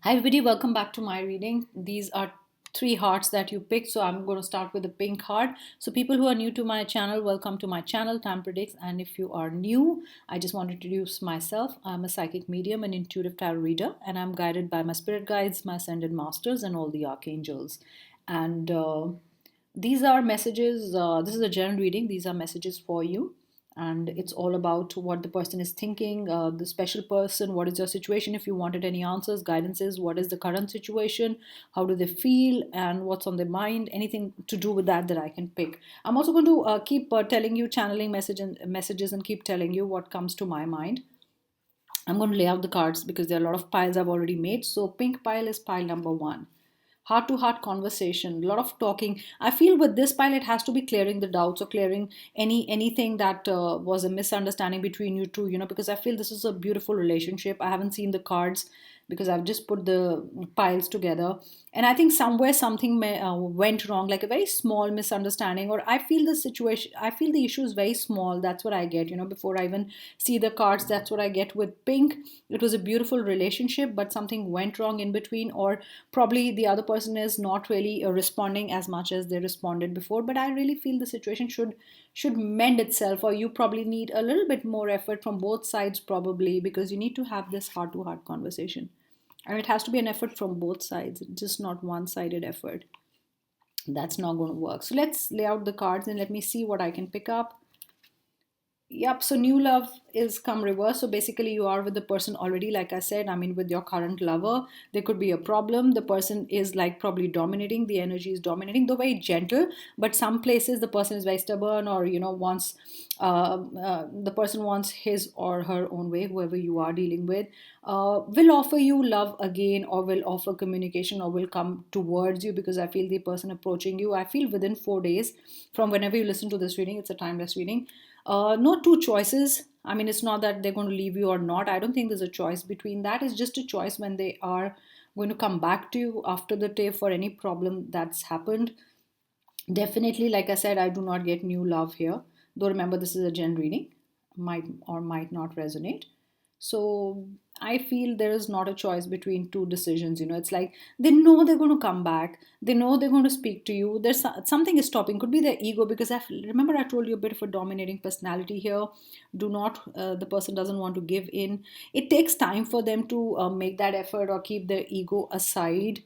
Hi everybody, welcome back to my reading. These are three hearts that you picked, so I'm going to start with the pink heart. So people who are new to my channel, welcome to my channel, Tam Predicts. And if you are new, I just want to introduce myself. I'm a psychic medium and intuitive tarot reader, and I'm guided by my spirit guides, my ascended masters, and all the archangels. And these are messages. This is a general reading. These are messages for you, and it's all about what the person is thinking, the special person, what is your situation. If you wanted any answers, guidances, what is the current situation, how do they feel, and what's on their mind, anything to do with that I can pick. I'm also going to keep telling you, channeling messages, and keep telling you what comes to my mind. I'm going to lay out the cards because there are a lot of piles I've already made. So pink pile is pile number one. Heart to heart conversation, a lot of talking. I feel with this pile it has to be clearing the doubts or clearing anything that was a misunderstanding between you two, because I feel this is a beautiful relationship. I haven't seen the cards because I've just put the piles together, and I think somewhere something went wrong, like a very small misunderstanding, or I feel the situation, I feel the issue is very small. That's what I get, before I even see the cards. That's what I get with pink. It was a beautiful relationship, but something went wrong in between, or probably the other person is not really responding as much as they responded before. But I really feel the situation should mend itself, or you probably need a little bit more effort from both sides, probably, because you need to have this heart to heart conversation, and it has to be an effort from both sides, just not one sided effort. That's not going to work. So let's lay out the cards and let me see what I can pick up. Yep, so new love is come reverse. So basically, you are with the person already, like I said. I mean, with your current lover, there could be a problem. The person is like probably dominating, the energy is dominating, though very gentle. But some places, the person is very stubborn, or wants the person wants his or her own way, whoever you are dealing with. Will offer you love again, or will offer communication, or will come towards you, because I feel the person approaching you, I feel within 4 days from whenever you listen to this reading. It's a timeless reading. No two choices. I mean, it's not that they're going to leave you or not. I don't think there's a choice between that. It's just a choice when they are going to come back to you after the day for any problem that's happened. Definitely, like I said, I do not get new love here. Though remember, this is a gen reading, might or might not resonate. So I feel there is not a choice between two decisions. It's like they know they're going to come back. They know they're going to speak to you. Something is stopping. Could be their ego, because remember I told you a bit of a dominating personality here. Do not the person doesn't want to give in. It takes time for them to make that effort or keep their ego aside.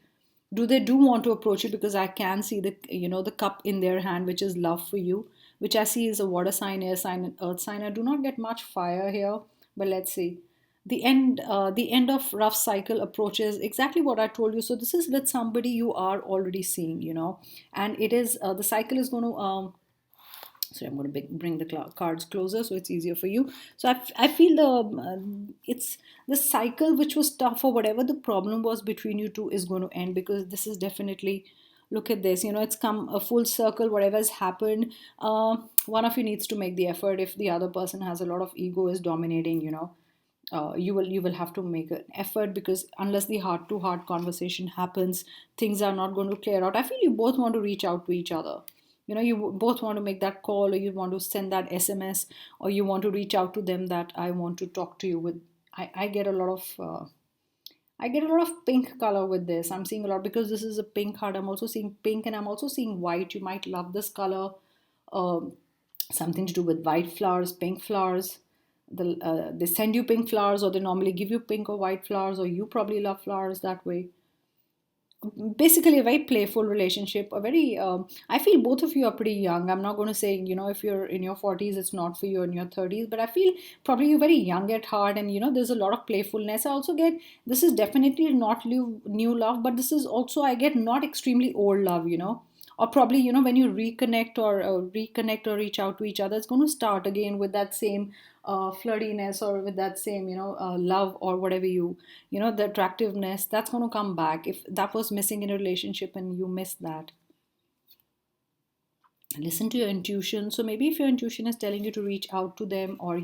Do want to approach you, because I can see the cup in their hand, which is love for you, which I see is a water sign, air sign, and earth sign. I do not get much fire here, but let's see. The end of rough cycle approaches, exactly what I told you. So this is with somebody you are already seeing, and it is the cycle is going to so I'm going to bring the cards closer so it's easier for you. So I feel it's the cycle which was tough, or whatever the problem was between you two, is going to end, because this is definitely, look at this, it's come a full circle. Whatever has happened, one of you needs to make the effort. If the other person has a lot of ego, is dominating, you will have to make an effort, because unless the heart to heart conversation happens, things are not going to clear out. I feel you both want to reach out to each other. You both want to make that call, or you want to send that SMS, or you want to reach out to them that I want to talk to you with. I get a lot of pink color with this. I'm seeing a lot, because this is a pink heart. I'm also seeing pink, and I'm also seeing white. You might love this color. Um, Something to do with white flowers, pink flowers. They send you pink flowers, or they normally give you pink or white flowers, or you probably love flowers that way. Basically, a very playful relationship. A very I feel both of you are pretty young. I'm not going to say, if you're in your 40s, it's not for you, in your 30s, but I feel probably you're very young at heart, and there's a lot of playfulness. I also get, this is definitely not new love, but this is also, I get, not extremely old love, or probably, when you reconnect or reach out to each other, it's going to start again with that same flirtiness, or with that same love, or whatever the attractiveness, that's going to come back. If that was missing in a relationship and you missed that, listen to your intuition. So maybe if your intuition is telling you to reach out to them, or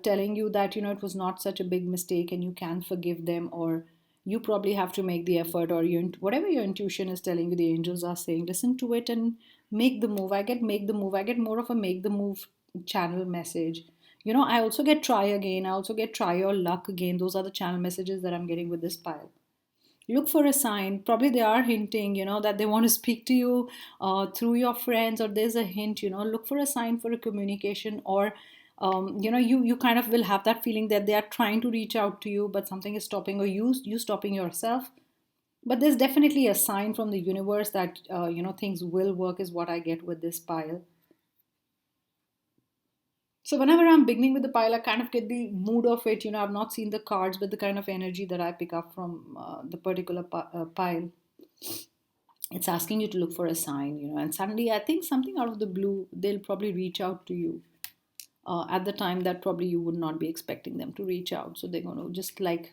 telling you that it was not such a big mistake and you can forgive them, or you probably have to make the effort, or whatever your intuition is telling you, the angels are saying, listen to it and make the move. I get make the move. I get more of a make the move channel message. I also get try again. I also get try your luck again. Those are the channel messages that I'm getting with this pile. Look for a sign. Probably they are hinting, that they want to speak to you through your friends, or there's a hint. Look for a sign for a communication, or you kind of will have that feeling that they are trying to reach out to you, but something is stopping, or you stopping yourself. But there's definitely a sign from the universe that things will work, is what I get with this pile. So whenever I'm beginning with the pile, I kind of get the mood of it. I've not seen the cards, but the kind of energy that I pick up from the particular pile, it's asking you to look for a sign. And suddenly I think something out of the blue, they'll probably reach out to you at the time that probably you would not be expecting them to reach out. So they're going to just like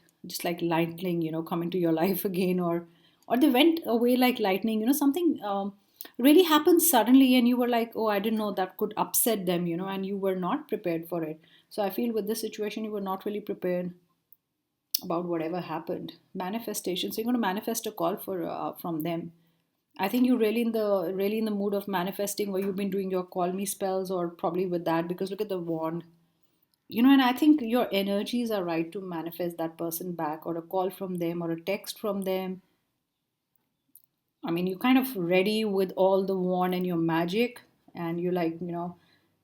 lightning, come into your life again, or they went away like lightning. Something really happened suddenly, and you were like, oh, I didn't know that could upset them, and you were not prepared for it. So I feel with this situation, you were not really prepared about whatever happened. Manifestation. So you're going to manifest a call for from them. I think you're really in the mood of manifesting, or you've been doing your call me spells, or probably with that, because look at the wand. And I think your energies are right to manifest that person back, or a call from them, or a text from them. I mean, you're kind of ready with all the wand and your magic, and you're like,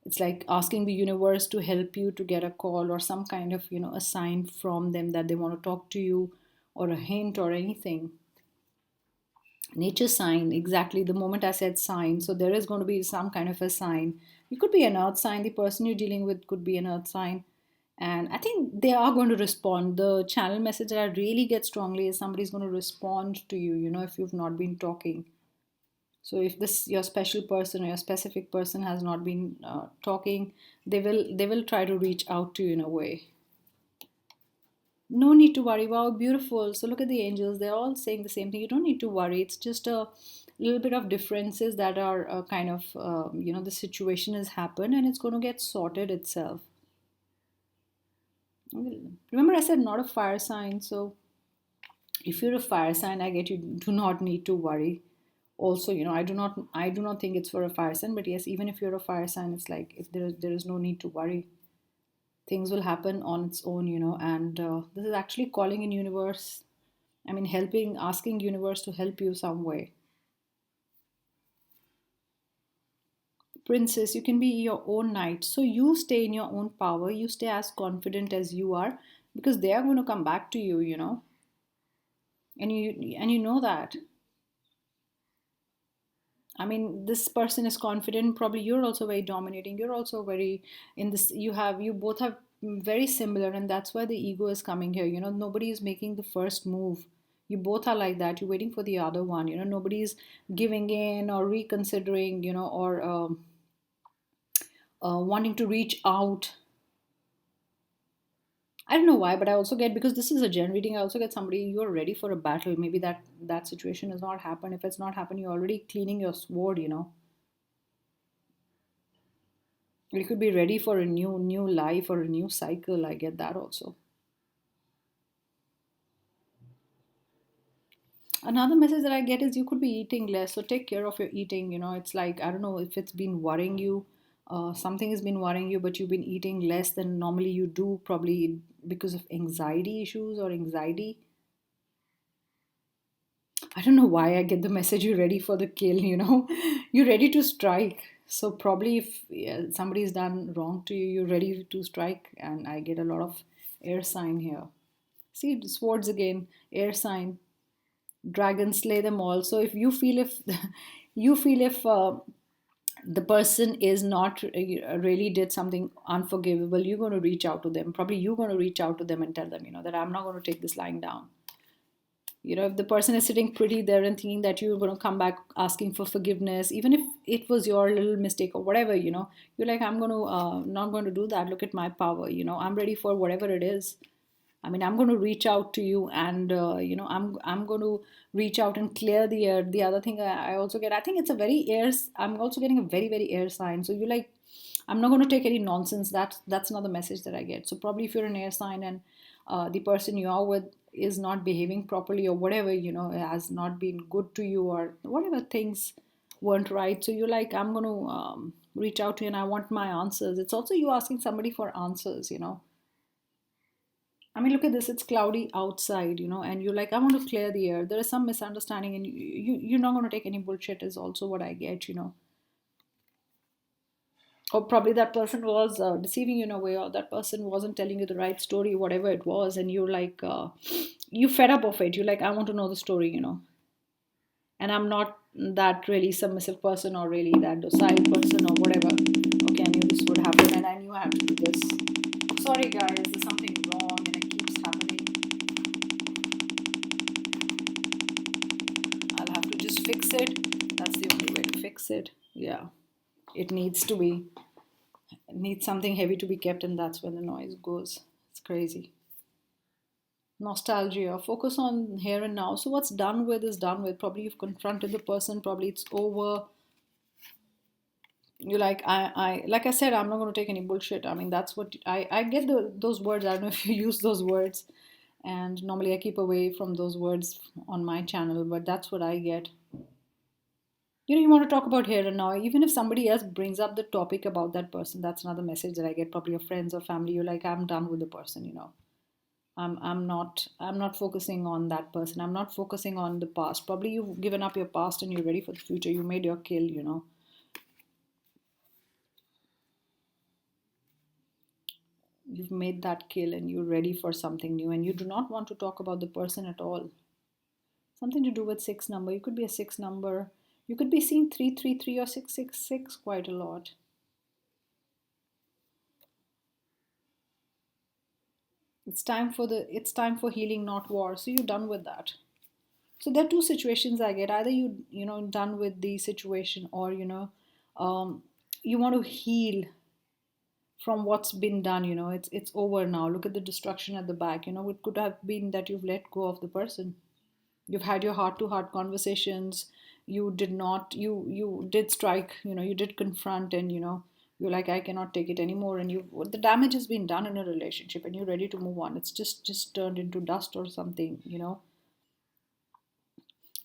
it's like asking the universe to help you to get a call, or some kind of, a sign from them that they want to talk to you, or a hint, or anything. Nature sign, exactly the moment I said sign. So there is going to be some kind of a sign. It could be an earth sign. The person you're dealing with could be an earth sign. And I think they are going to respond. The channel message that I really get strongly is somebody's going to respond to you, if you've not been talking. So if this your special person, or your specific person has not been talking, they will try to reach out to you in a way. No need to worry. Wow, beautiful. So look at the angels. They're all saying the same thing. You don't need to worry. It's just a little bit of differences that are kind of, the situation has happened, and it's going to get sorted itself. Remember, I said not a fire sign. So if you're a fire sign, I get you do not need to worry. Also, I do not think it's for a fire sign, but yes, even if you're a fire sign, it's like if there is no need to worry. Things will happen on its own, and this is actually calling in universe. I mean, helping, asking universe to help you some way. Princess, you can be your own knight. So you stay in your own power. You stay as confident as you are, because they are going to come back to you, and you know that. I mean, this person is confident. Probably you're also very dominating. You're also very in this. You both have very similar, and that's why the ego is coming here. Nobody is making the first move. You both are like that. You're waiting for the other one. Nobody's giving in or reconsidering. Or wanting to reach out. I don't know why, but I also get, because this is a gen reading, I also get somebody, you're ready for a battle. Maybe that situation has not happened. If it's not happened, you're already cleaning your sword. You could be ready for a new life, or a new cycle. I get that also. Another message that I get is you could be eating less, so take care of your eating. It's like, I don't know if it's been worrying you, something has been worrying you, but you've been eating less than normally you do, probably because of anxiety issues or anxiety. I don't know why I get the message, you're ready for the kill, you're ready to strike. So probably if somebody's done wrong to you, you're ready to strike. And I get a lot of air sign here. See, swords again, air sign, dragons slay them all. So if you feel, if you feel if the person is not really did something unforgivable, you're going to reach out to them. Probably you're going to reach out to them and tell them, that I'm not going to take this lying down. If the person is sitting pretty there and thinking that you're going to come back asking for forgiveness, even if it was your little mistake or whatever, you're like, I'm going to not going to do that. Look at my power. I'm ready for whatever it is. I mean, I'm going to reach out to you, and I'm going to reach out and clear the air. The other thing I also get, I think it's a very air. I'm also getting a very very air sign. So you're like, I'm not going to take any nonsense. That's another message that I get. So probably if you're an air sign, and the person you are with is not behaving properly, or whatever, has not been good to you, or whatever things weren't right. So you're like, I'm going to reach out to you, and I want my answers. It's also you asking somebody for answers. I mean, look at this. It's cloudy outside, and you're like, I want to clear the air. There is some misunderstanding, and you're not going to take any bullshit. Is also what I get. Or probably that person was deceiving you in a way, or that person wasn't telling you the right story, whatever it was, and you're like, you fed up of it. You're like, I want to know the story. And I'm not that really submissive person or really that docile person or whatever. Okay, I knew this would happen, and I knew I had to do this. Sorry, guys, there's something wrong, and it keeps happening. I'll have to just fix it. That's the only way to fix it. Yeah, it needs to be. It needs something heavy to be kept, and that's when the noise goes. It's crazy. Nostalgia. Focus on here and now. So what's done with is done with. Probably you've confronted the person. Probably it's over. You like like I said, I'm not going to take any bullshit. I mean, that's what I get those words. I don't know if you use those words, and normally I keep away from those words on my channel, but that's what I get. You want to talk about here and now, even if somebody else brings up the topic about that person. That's another message that I get, probably your friends or family. You're like, I'm done with the person. I'm not focusing on that person. I'm not focusing on the past. Probably you've given up your past and you're ready for the future. You made your kill. You've made that kill and you're ready for something new, and you do not want to talk about the person at all. Something to do with six number. You could be a six number. You could be seeing 333 or 666 quite a lot. It's time for healing, not war. So you're done with that. So there are two situations I get. Either done with the situation, or you want to heal from what's been done. It's over now. Look at the destruction at the back. It could have been that you've let go of the person. You've had your heart to heart conversations. You did not you did strike, you did confront, and you're like, I cannot take it anymore, and the damage has been done in a relationship, and you're ready to move on. It's just turned into dust or something.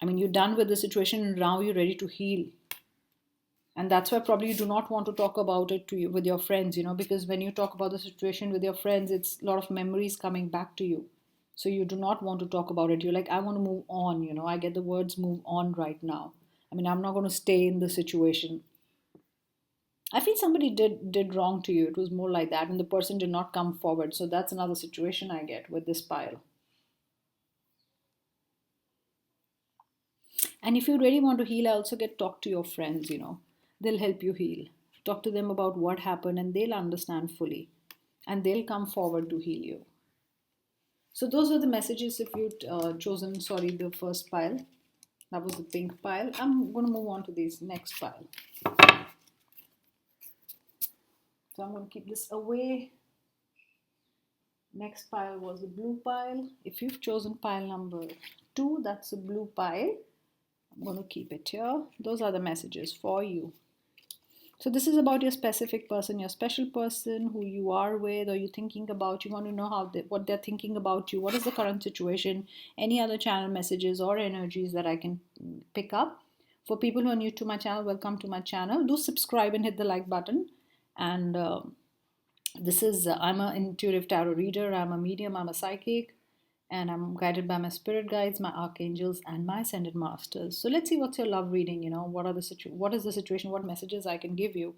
I mean, you're done with the situation, and now you're ready to heal. And that's why probably you do not want to talk about it with your friends, because when you talk about the situation with your friends, it's a lot of memories coming back to you. So you do not want to talk about it. You're like, I want to move on. I get the words move on right now. I mean, I'm not going to stay in the situation. I feel somebody did wrong to you. It was more like that, and the person did not come forward. So that's another situation I get with this pile. And if you really want to heal, I also get talk to your friends. They'll help you heal. Talk to them about what happened, and they'll understand fully, and they'll come forward to heal you. So those are the messages if you'd chosen, sorry, the first pile. That was the pink pile. I'm going to move on to this next pile. So I'm going to keep this away. Next pile was the blue pile. If you've chosen pile number 2, that's a blue pile. I'm going to keep it here. Those are the messages for you. So this is about your specific person, your special person who you are with or you're thinking about. You want to know what they're thinking about you. What is the current situation? Any other channel messages or energies that I can pick up. For people who are new to my channel, welcome to my channel. Do subscribe and hit the like button. And this is, I'm an intuitive tarot reader. I'm a medium. I'm a psychic. And I'm guided by my spirit guides, my archangels, and my ascended masters. So let's see what's your love reading. What is the situation? What messages I can give you?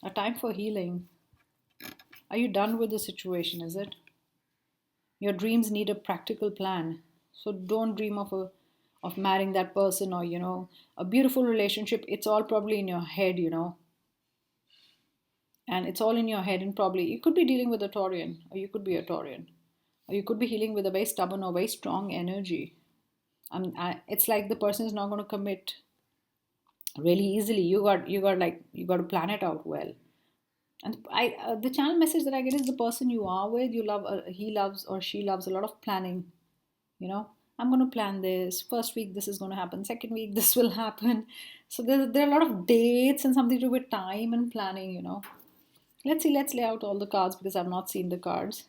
A time for healing. Are you done with the situation? Is it? Your dreams need a practical plan. So don't dream of marrying that person or a beautiful relationship. It's all probably in your head. And it's all in your head, and probably you could be dealing with a Taurian, or you could be a Taurian, or you could be healing with a very stubborn or very strong energy. It's like the person is not going to commit really easily. You got to plan it out well. And the channel message that I get is the person you are with, you love, he loves or she loves a lot of planning. I'm going to plan this. First week this is going to happen. Second week this will happen. So there are a lot of dates and something to do with time and planning. Let's see. Let's lay out all the cards because I've not seen the cards.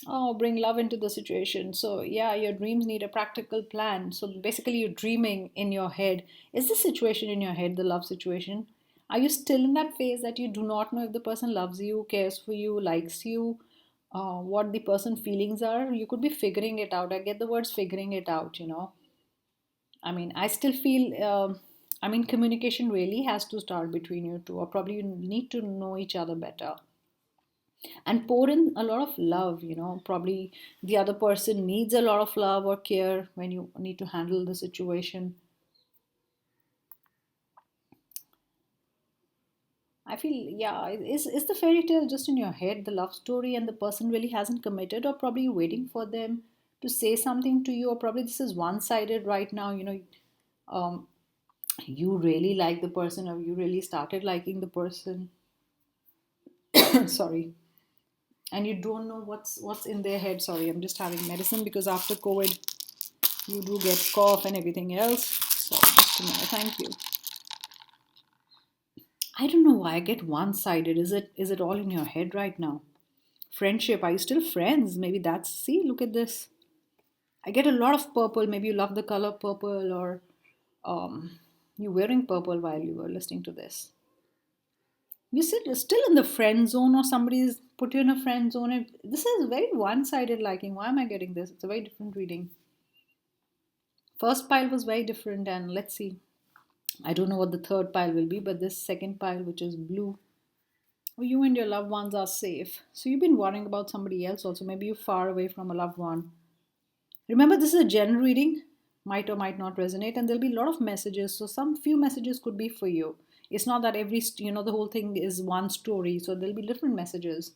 Oh, bring love into the situation. So, yeah, your dreams need a practical plan. So, basically, you're dreaming in your head. Is the situation in your head the love situation? Are you still in that phase that you do not know if the person loves you, cares for you, likes you? what the person feelings are. You could be figuring it out. I get the words figuring it out. I mean, I still feel, I mean, communication really has to start between you two, or probably you need to know each other better and pour in a lot of love. Probably the other person needs a lot of love or care when you need to handle the situation. I feel, yeah, is the fairy tale just in your head, the love story, and the person really hasn't committed, or probably you're waiting for them to say something to you, or probably this is one sided right now. Um, you really like the person, or you really started liking the person. Sorry. And you don't know what's in their head. Sorry, I'm just having medicine because after COVID, you do get cough and everything else. So just a minute, thank you. I don't know why I get one sided. Is it all in your head right now? Friendship, are you still friends? Maybe that's, see, look at this. I get a lot of purple. Maybe you love the color purple, or you wearing purple while you were listening to this. You sit still in the friend zone, or somebody's put you in a friend zone. This is very one-sided liking. Why am I getting this? It's a very different reading. First pile was very different, and let's see. I don't know what the third pile will be, but this second pile, which is blue, oh, you and your loved ones are safe. So you've been worrying about somebody else also. Maybe you're far away from a loved one. Remember, this is a general reading, might or might not resonate, and there'll be a lot of messages. So some few messages could be for you. It's not that the whole thing is one story. So there'll be different messages.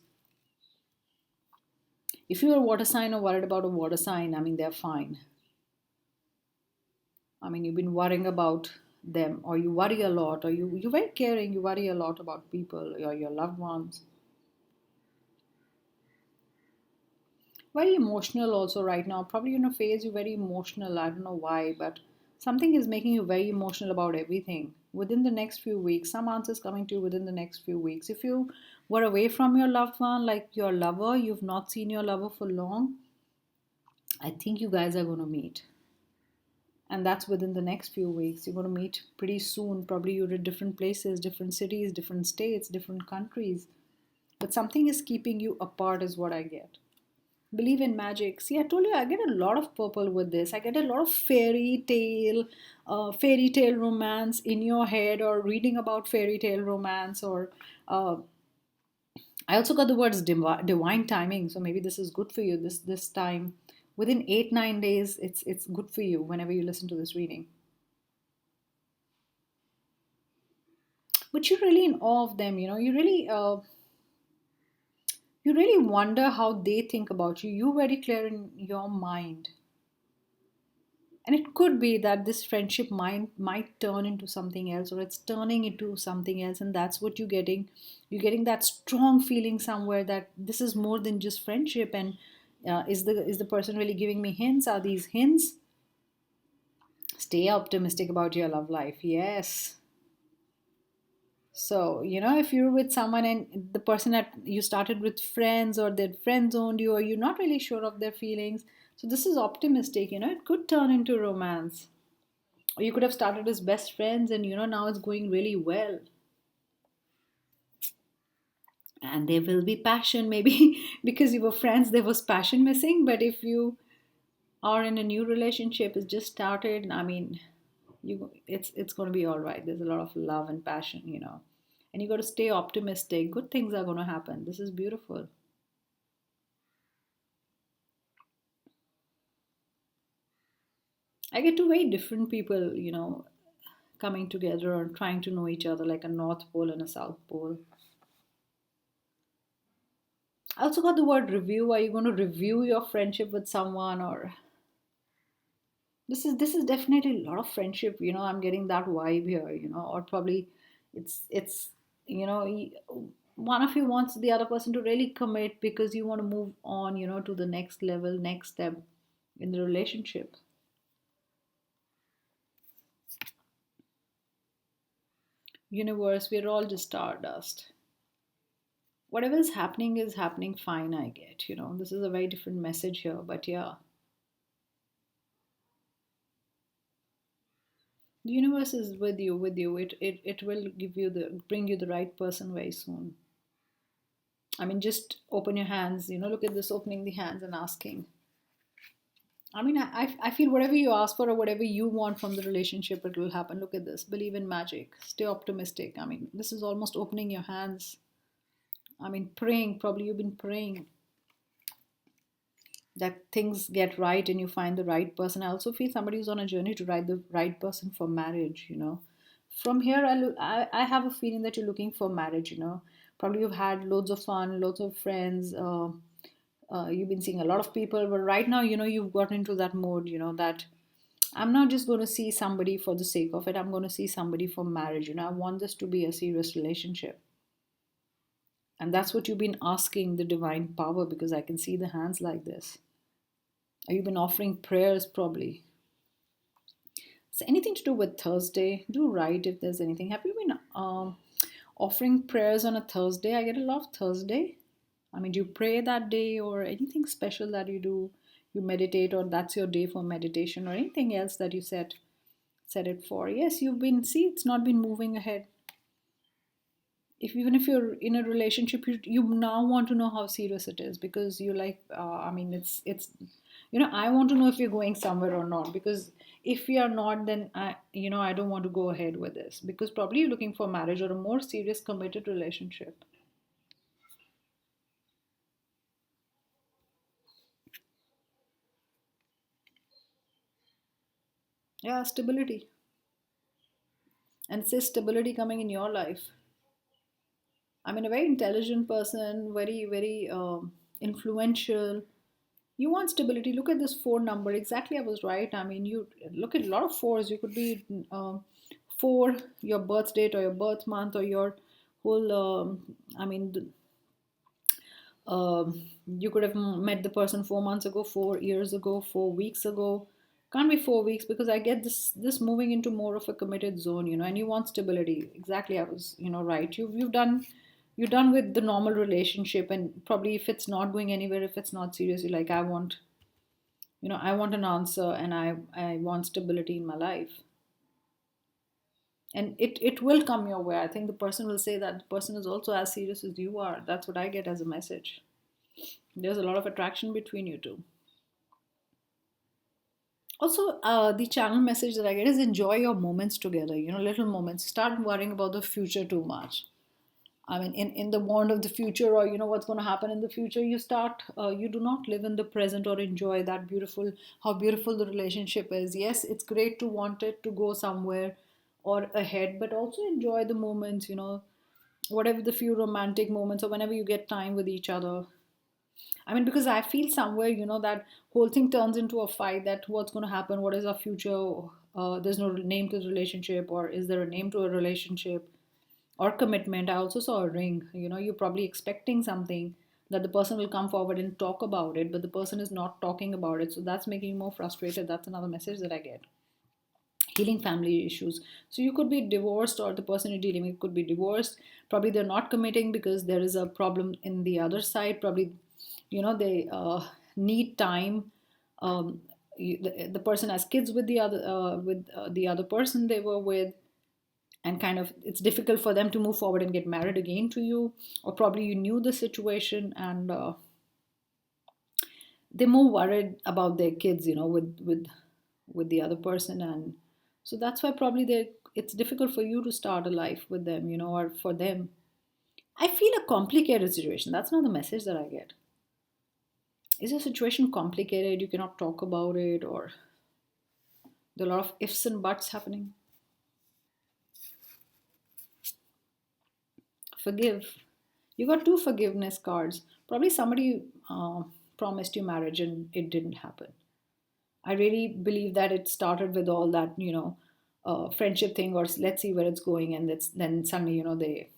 If you're a water sign or worried about a water sign, I mean, they're fine. I mean, you've been worrying about them, or you worry a lot, or you're very caring, you worry a lot about people or your loved ones. Very emotional also right now. Probably in a phase you're very emotional. I don't know why, but something is making you very emotional about everything. Within the next few weeks, some answers coming to you within the next few weeks. If you were away from your loved one, like your lover, you've not seen your lover for long, I think you guys are going to meet. And that's within the next few weeks. You're going to meet pretty soon. Probably you're at different places, different cities, different states, different countries. But something is keeping you apart, is what I get. Believe in magic. See, I told you I get a lot of purple with this. I get a lot of fairy tale romance in your head, or reading about fairy tale romance, or uh, I also got the words divine timing. So maybe this is good for you. This time, within 8-9 days, it's good for you whenever you listen to this reading. But you're really in awe of them. You really wonder how they think about you. You're very clear in your mind. And it could be that this friendship might turn into something else, or it's turning into something else, and that's what you're getting that strong feeling somewhere that this is more than just friendship. And is the person really giving me hints? Are these hints? Stay optimistic about your love life. Yes. So, if you're with someone and the person that you started with friends, or their friends owned you, or you're not really sure of their feelings, so this is optimistic. It could turn into romance. Or you could have started as best friends, and now it's going really well. And there will be passion, maybe because you were friends, there was passion missing. But if you are in a new relationship, it's just started, I mean, it's going to be all right. There's a lot of love and passion. And you got to stay optimistic. Good things are going to happen. This is beautiful. I get two very different people, coming together or trying to know each other, like a North Pole and a South Pole. I also got the word review. Are you going to review your friendship with someone, or this is definitely a lot of friendship. I'm getting that vibe here. Or probably it's you know y- one of you wants the other person to really commit, because you want to move on, to the next level, next step in the relationship. Universe, we're all just stardust. Whatever is happening fine. I get, this is a very different message here, but yeah, the universe is with you. It will bring you the right person very soon. I mean, just open your hands, look at this, opening the hands and asking. I mean, I feel whatever you ask for or whatever you want from the relationship, it will happen. Look at this. Believe in magic. Stay optimistic. I mean, this is almost opening your hands. I mean, praying. Probably you've been praying that things get right and you find the right person. I also feel somebody who's on a journey to find the right person for marriage. From here, I have a feeling that you're looking for marriage. Probably you've had loads of fun, loads of friends. You've been seeing a lot of people, but right now, you've got into that mode, that I'm not just going to see somebody for the sake of it. I'm going to see somebody for marriage. I want this to be a serious relationship. And that's what you've been asking the divine power, because I can see the hands like this. You've been offering prayers probably. So anything to do with Thursday, do write if there's anything. Have you been offering prayers on a Thursday? I get a lot of Thursday. I mean, do you pray that day or anything special that you do? You meditate, or that's your day for meditation, or anything else that you set it for? Yes, you've been, see, it's not been moving ahead. Even if you're in a relationship, you now want to know how serious it is, because you like, I mean, it's I want to know if you're going somewhere or not, because if we are not, then I don't want to go ahead with this, because probably you're looking for marriage or a more serious committed relationship. Yeah, stability. And it says stability coming in your life. I mean, a very intelligent person, very, very influential. You want stability. Look at this four number. Exactly, I was right. I mean, you look at a lot of fours. You could be four, your birth date or your birth month or your whole, I mean, you could have met the person 4 months ago, 4 years ago, 4 weeks ago. Can't be 4 weeks, because I get this moving into more of a committed zone, and you want stability. Exactly, I was right. You're done with the normal relationship, and probably if it's not going anywhere, if it's not serious, you're like, I want an answer, and I want stability in my life. And it will come your way. I think the person will say that the person is also as serious as you are. That's what I get as a message. There's a lot of attraction between you two. Also, the channel message that I get is enjoy your moments together, little moments. Start worrying about the future too much. I mean, in the bond of the future, or what's going to happen in the future, you do not live in the present or enjoy how beautiful the relationship is. Yes, it's great to want it to go somewhere or ahead, but also enjoy the moments, whatever the few romantic moments, or whenever you get time with each other. I mean, because I feel somewhere, that whole thing turns into a fight, that what's going to happen, what is our future, there's no name to the relationship, or is there a name to a relationship or commitment. I also saw a ring. You're probably expecting something, that the person will come forward and talk about it, but the person is not talking about it. So that's making you more frustrated. That's another message that I get. Healing family issues. So you could be divorced, or the person you're dealing with could be divorced. Probably they're not committing because there is a problem in the other side. Probably, they need time. The person has kids with the other person they were with, and kind of it's difficult for them to move forward and get married again to you. Or probably you knew the situation, and they're more worried about their kids, with the other person. And so that's why probably it's difficult for you to start a life with them, or for them. I feel a complicated situation. That's not the message that I get. Is your situation complicated, you cannot talk about it, or there are a lot of ifs and buts happening? Forgive. You got two forgiveness cards. Probably somebody promised you marriage and it didn't happen. I really believe that it started with all that, friendship thing, or let's see where it's going, and then suddenly, they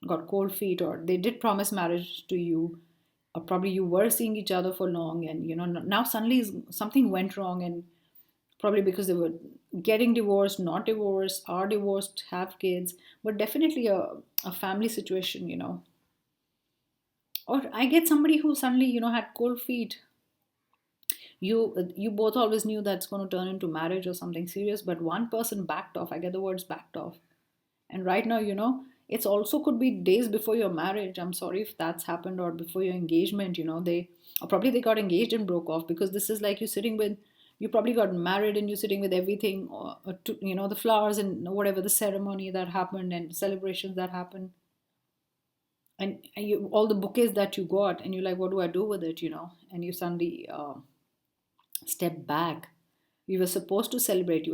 got cold feet, or they did promise marriage to you, or probably you were seeing each other for long, and now suddenly something went wrong, and probably because they were getting divorced, not divorced, are divorced, have kids, but definitely a family situation, or I get somebody who suddenly had cold feet. You both always knew that it's going to turn into marriage or something serious, but one person backed off. I get the words backed off. And right now, It's also could be days before your marriage. I'm sorry if that's happened, or before your engagement. They, or probably they got engaged and broke off, because this is like you sitting with, you probably got married and you're sitting with everything, or the flowers and whatever the ceremony that happened and celebrations that happened, and you, all the bouquets that you got, and you're like, what do I do with it? And you suddenly step back. You were supposed to celebrate,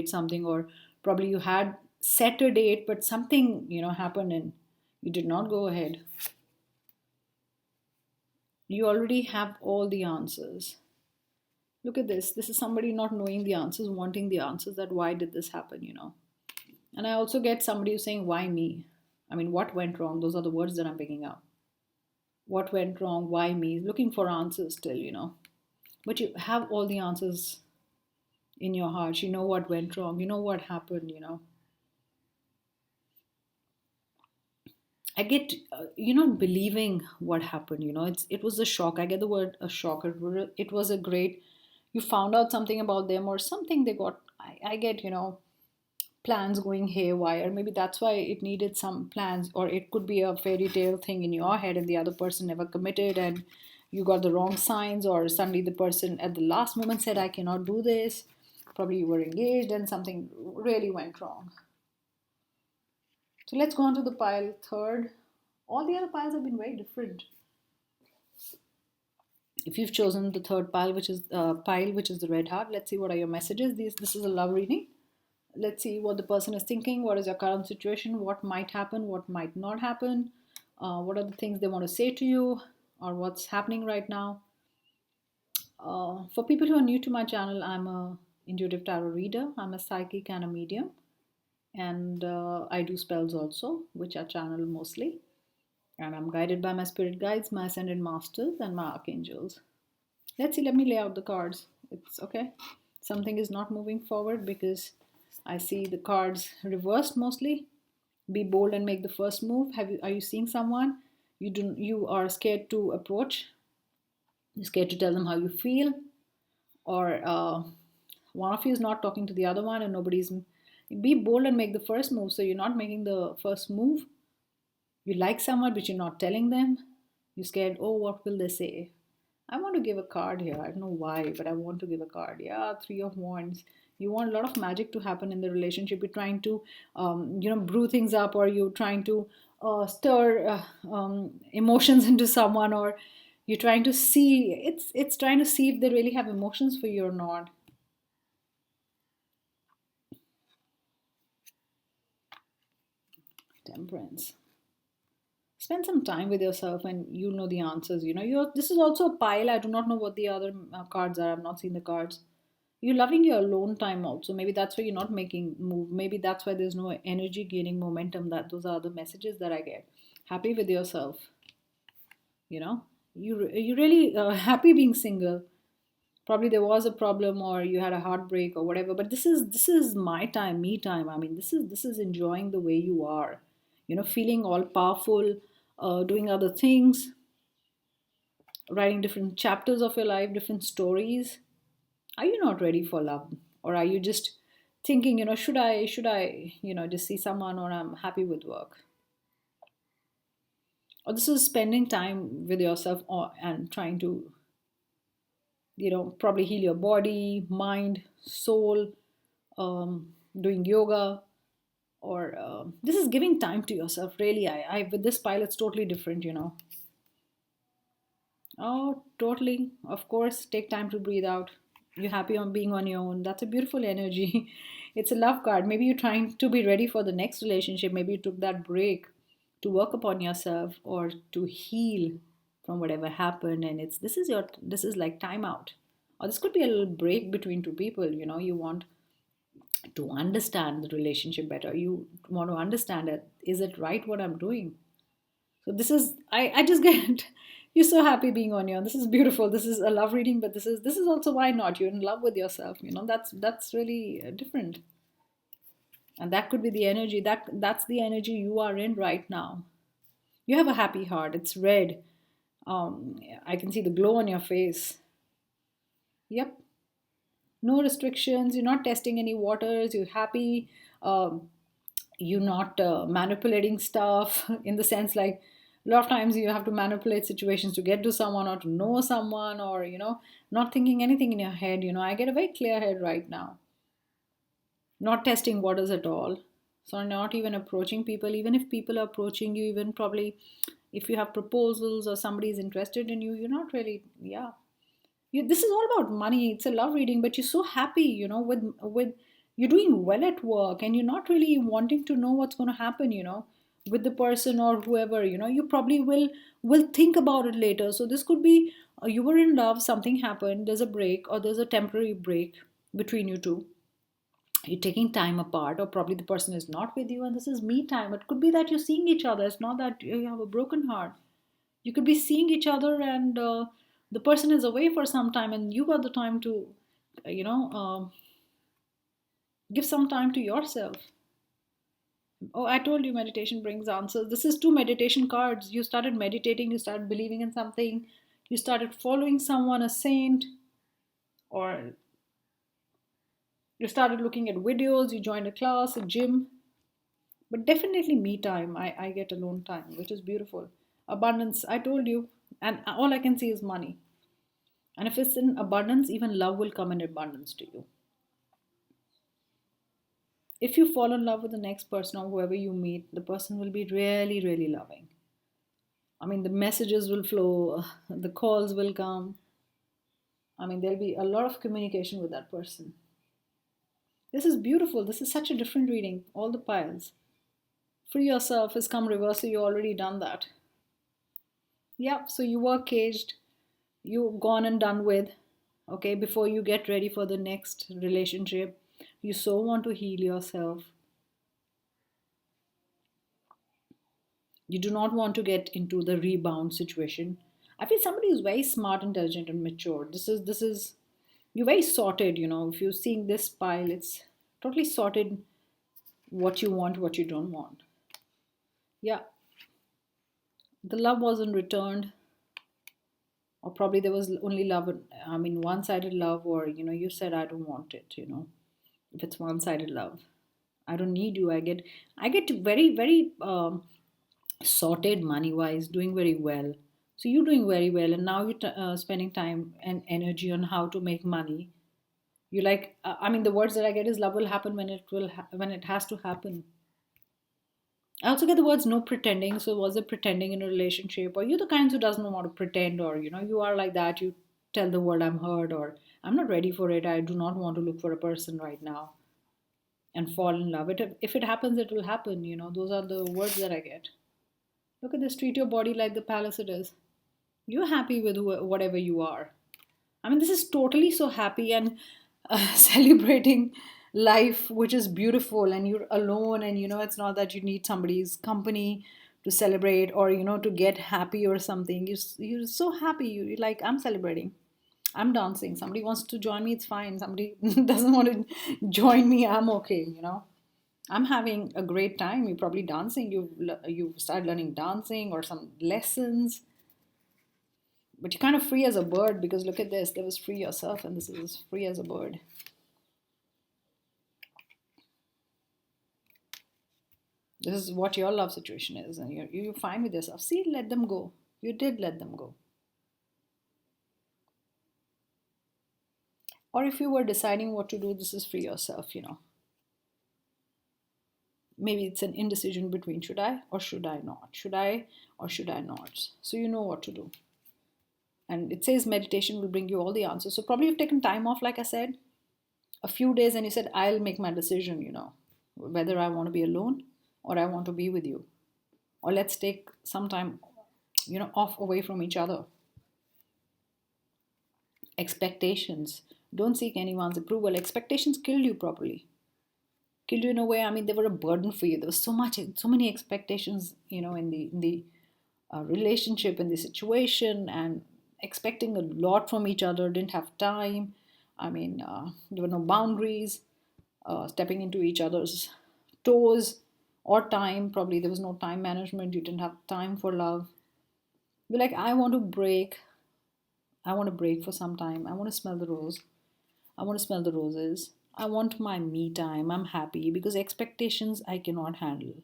something, or probably you had set a date, but something happened and you did not go ahead. You already have all the answers. Look at this. This is somebody not knowing the answers, wanting the answers, that why did this happen. And I also get somebody who's saying, why me? I mean, what went wrong? Those are the words that I'm picking up. What went wrong? Why me? Looking for answers still. But you have all the answers in your heart. You know what went wrong. You know what happened. I get, you're not believing what happened. It was a shock. I get the word a shock. It was a great, you found out something about them, or something they got. I get, plans going haywire. Maybe that's why it needed some plans, or it could be a fairy tale thing in your head and the other person never committed, and you got the wrong signs, or suddenly the person at the last moment said, I cannot do this. Probably you were engaged and something really went wrong. So let's go on to the pile third. All the other piles have been very different. If you've chosen the third pile, which is the red heart, let's see what are your messages. This is a love reading. Let's see what the person is thinking. What is your current situation? What might happen? What might not happen? What are the things they want to say to you, or what's happening right now? For people who are new to my channel, I'm a intuitive tarot reader. I'm a psychic and a medium, and I do spells also, which are channeled mostly. And I'm guided by my spirit guides, my ascended masters, and my archangels. Let's see. Let me lay out the cards. It's okay. Something is not moving forward because I see the cards reversed mostly. Be bold and make the first move. Are you seeing someone you are scared to approach? You're scared to tell them how you feel, or one of you is not talking to the other one, and nobody's. Be bold and make the first move. So you're not making the first move. You like someone, but you're not telling them. You're scared. Oh, what will they say? I want to give a card here. I don't know why, but I want to give a card. Yeah, Three of Wands. You want a lot of magic to happen in the relationship. You're trying to, brew things up, or you're trying to stir emotions into someone, or you're trying to see. It's trying to see if they really have emotions for you or not. Temperance. Spend some time with yourself, and you'll know the answers. This is also a pile. I do not know what the other cards are. I've not seen the cards. You're loving your alone time also. Maybe that's why you're not making move. Maybe that's why there's no energy gaining momentum. That those are the messages that I get. Happy with yourself. You know, you really happy being single. Probably there was a problem, or you had a heartbreak, or whatever. But this is my time, me time. I mean, this is enjoying the way you are. Feeling all powerful, doing other things, writing different chapters of your life, different stories. Are you not ready for love, or are you just thinking, should I just see someone, or I'm happy with work? Or this is spending time with yourself, and trying to, probably heal your body, mind, soul, doing yoga, or this is giving time to yourself. Really, I with this pile, it's totally different. Oh, totally. Of course, take time to breathe out. You're happy on being on your own. That's a beautiful energy. It's a love card. Maybe you're trying to be ready for the next relationship. Maybe you took that break to work upon yourself, or to heal from whatever happened, and this is like time out. Or this could be a little break between two people. You want to understand the relationship better. You want to understand it. Is it right what I'm doing? So this is I just get you're so happy being on your own. This is beautiful. This is a love reading, but this is also why not. You're in love with yourself. That's really different, and that could be the energy. That's the energy you are in right now. You have a happy heart. It's red. I can see the glow on your face. Yep. No restrictions. You're not testing any waters. You're happy. Um, you not manipulating stuff in the sense like a lot of times you have to manipulate situations to get to someone or to know someone, or not thinking anything in your head. I get a very clear head right now, not testing waters at all. So not even approaching people, even if people are approaching you, even probably if you have proposals or somebody is interested in you, you're not really, yeah, this is all about money. It's a love reading, but you're so happy, with you're doing well at work, and you're not really wanting to know what's going to happen, with the person or whoever. You probably will think about it later. So this could be, you were in love, something happened, there's a break, or there's a temporary break between you two. You're taking time apart, or probably the person is not with you, and this is me time. It could be that you're seeing each other. It's not that you have a broken heart. You could be seeing each other, and the person is away for some time, and you got the time to you know give some time to yourself. Oh, I told you meditation brings answers. This is two meditation cards. You started meditating, you started believing in something, you started following someone, a saint, or you started looking at videos, you joined a class, a gym. But definitely me time. I get alone time, which is beautiful. Abundance, I told you. And all I can see is money. And if it's in abundance, even love will come in abundance to you. If you fall in love with the next person or whoever you meet, the person will be really, really loving. I mean, the messages will flow, the calls will come. I mean, there'll be a lot of communication with that person. This is beautiful. This is such a different reading. All the piles. Free yourself has come reverse, so you already done that. Yep, so you were caged, you gone and done with. Okay, before you get ready for the next relationship, you so want to heal yourself. You do not want to get into the rebound situation. I feel somebody who's very smart, intelligent, and mature. This is you're very sorted. If you're seeing this pile, it's totally sorted. What you want, what you don't want. Yeah, the love wasn't returned, or probably there was only love. I mean, one-sided love, or you said I don't want it. If it's one-sided love, I don't need you. I get very, very sorted money wise, doing very well. So you're doing very well, and now you're spending time and energy on how to make money. You like, I mean, the words that I get is love will happen when when it has to happen. I also get the words no pretending. So was it pretending in a relationship, or you're the kinds who doesn't want to pretend, or you are like that. You tell the world I'm hurt, or I'm not ready for it. I do not want to look for a person right now and fall in love. If it happens, it will happen. Those are the words that I get. Look at this. Treat your body like the palace it is. You're happy with whatever you are. I mean, this is totally so happy and celebrating life, which is beautiful. And you're alone, and it's not that you need somebody's company to celebrate, or to get happy or something. You're so happy. You're like, I'm celebrating. I'm dancing. Somebody wants to join me, it's fine. Somebody doesn't want to join me, I'm okay. I'm having a great time. You're probably dancing. You've started learning dancing or some lessons, but you're kind of free as a bird, because look at this. There was free yourself, and this is free as a bird. This is what your love situation is, and you're fine with yourself. See, let them go. You did let them go. Or if you were deciding what to do, this is free yourself. Maybe it's an indecision between should I or should I not, should I or should I not. So you know what to do. And it says meditation will bring you all the answers. So probably you've taken time off, like I said, a few days, and you said, I'll make my decision, whether I want to be alone or I want to be with you. Or let's take some time, off away from each other. Expectations. Don't seek anyone's approval. Expectations killed you properly. Killed you in a way. I mean, they were a burden for you. There was so many expectations, in the relationship, in the situation, and expecting a lot from each other. Didn't have time. I mean, there were no boundaries. Stepping into each other's toes or time. Probably there was no time management. You didn't have time for love. You're like, I want to break. I want to break for some time. I want to smell the rose. I want to smell the roses. I want my me time, I'm happy, because expectations I cannot handle,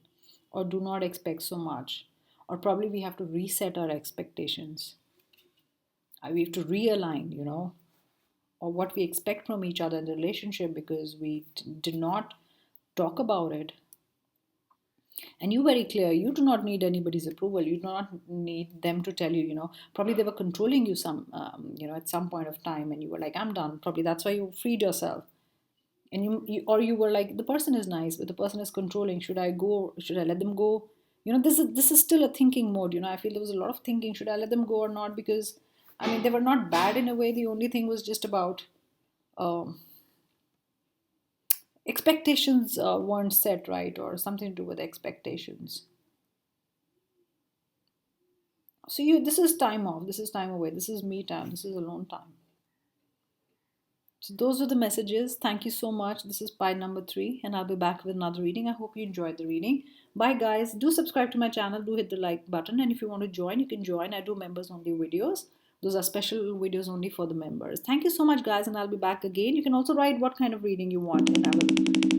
or do not expect so much, or probably we have to reset our expectations. We have to realign, or what we expect from each other in the relationship, because we did not talk about it. And you very clear, you do not need anybody's approval, you do not need them to tell you, probably they were controlling you some at some point of time, and you were like, I'm done. Probably that's why you freed yourself. And or you were like, the person is nice but the person is controlling, should I go, should I let them go? This is still a thinking mode. I feel there was a lot of thinking, should I let them go or not? Because I mean, they were not bad in a way, the only thing was just about um, expectations weren't set right, or something to do with expectations. So this is time off, this is time away, this is me time, this is alone time. So those are the messages. Thank you so much. This is pie number 3, and I'll be back with another reading. I hope you enjoyed the reading. Bye, guys. Do subscribe to my channel. Do hit the like button. And if you want to join, you can join. I do members only videos. Those are special videos only for the members. Thank you so much, guys, and I'll be back again. You can also write what kind of reading you want, and I will